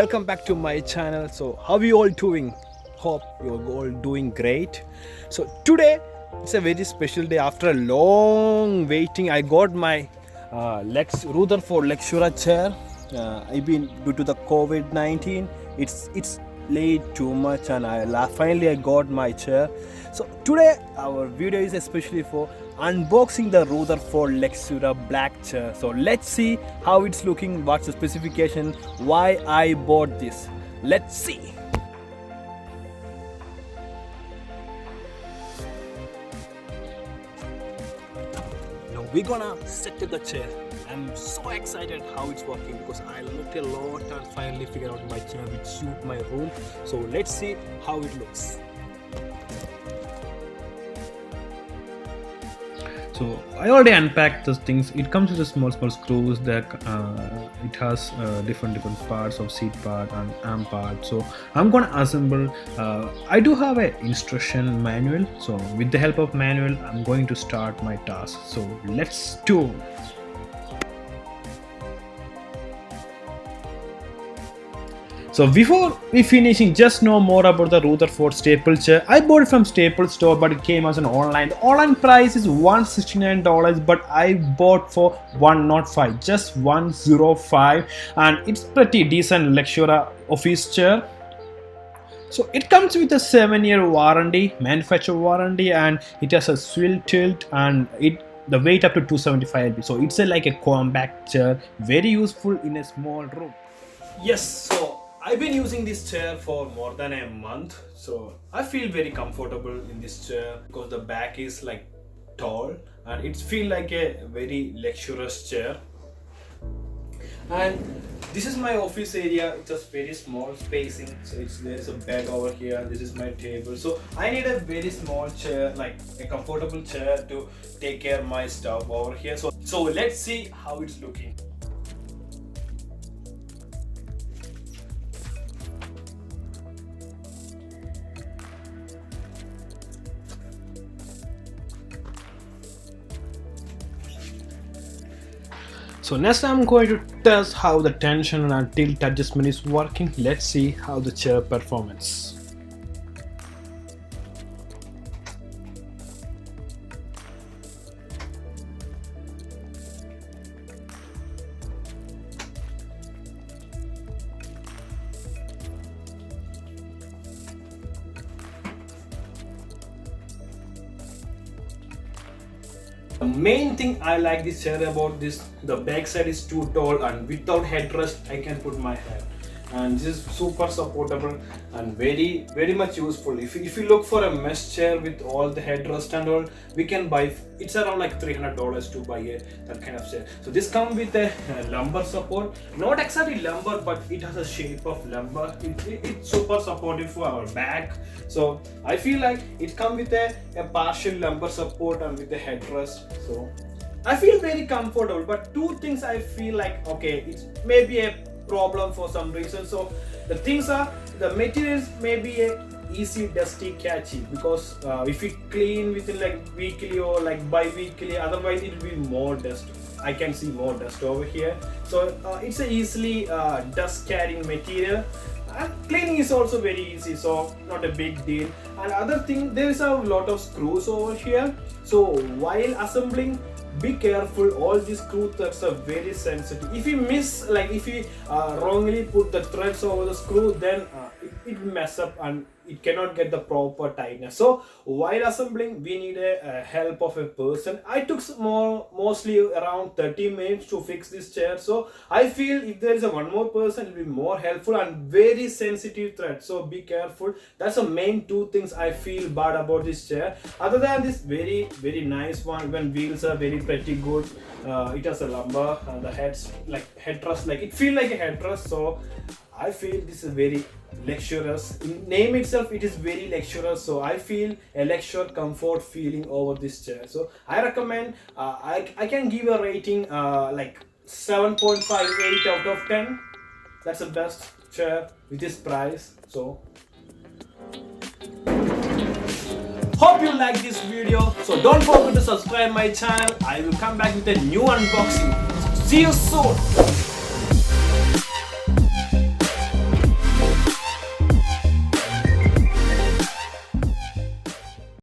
welcome back to my channel. So how are you all doing? Hope you're all doing great. So today it's a very special day. After a long waiting, I got my Rutherford Luxura Chair. I've been due to the COVID-19. It's late too much, and finally I got my chair. So today our video is especially for unboxing the Rutherford Luxura black chair. So let's see how it's looking, what's the specification, why I bought this. Let's see. Now we're gonna set up the chair. I'm so excited how it's working because I looked a lot and finally figured out my chair which suit my room. So let's see how it looks. So I already unpacked those things. It comes with a small screws that it has different parts of seat part and arm part. So I'm gonna assemble. I do have a instruction manual. So with the help of manual, I'm going to start my task. So let's do. So before we finishing, just know more about the Rutherford staple chair. I bought it from Staple store, but it came as an online. The online price is $169, but I bought for $105, just $105, and it's pretty decent Luxura office chair. So it comes with a 7-year warranty, manufacturer warranty, and it has a swivel tilt, and the weight up to 275 lb. So it's like a compact chair, very useful in a small room. Yes, so I've been using this chair for more than a month, so I feel very comfortable in this chair because the back is like tall and it feels like a very luxurious chair. And this is my office area. It's just very small spacing, so there's a bed over here. This is my table, so I need a very small chair, like a comfortable chair to take care of my stuff over here. So let's see how it's looking. So next I'm going to test how the tension and tilt adjustment is working. Let's see how the chair performance. The main thing I like this chair about this, the back side is too tall and without headrest I can put my head, and this is super supportable and very much useful. If you look for a mesh chair with all the headrest and all, we can buy, it's around like $300 to buy that kind of chair. So this comes with a lumbar support, not exactly lumbar, but it has a shape of lumbar. It's super supportive for our back. So I feel like it comes with a partial lumbar support and with the headrest. So I feel very comfortable, but two things I feel like, okay, it's maybe a problem for some reason. So the things are, the materials may be a easy dusty catchy, because if you clean within like weekly or like bi-weekly, otherwise it will be more dust. I can see more dust over here. So it's a easily dust carrying material, and cleaning is also very easy, so not a big deal. And other thing, there is a lot of screws over here, so while assembling, be careful. All these screw threads are very sensitive. If you miss, like if you wrongly put the threads over the screw, then it will mess up and it cannot get the proper tightness. So while assembling, we need a help of a person. I took mostly around 30 minutes to fix this chair. So I feel if there is one more person, it will be more helpful, and very sensitive thread. So be careful. That's the main two things I feel bad about this chair. Other than this, very nice one. Even wheels are very pretty good. It has a lumbar and the headrest, like it feels like a headrest. So I feel this is very luxurious. In name itself, it is very luxurious. So I feel a luxurious comfort feeling over this chair. So I recommend. I can give a rating like 7.58 out of 10. That's the best chair with this price. So hope you like this video. So don't forget to subscribe my channel. I will come back with a new unboxing. See you soon.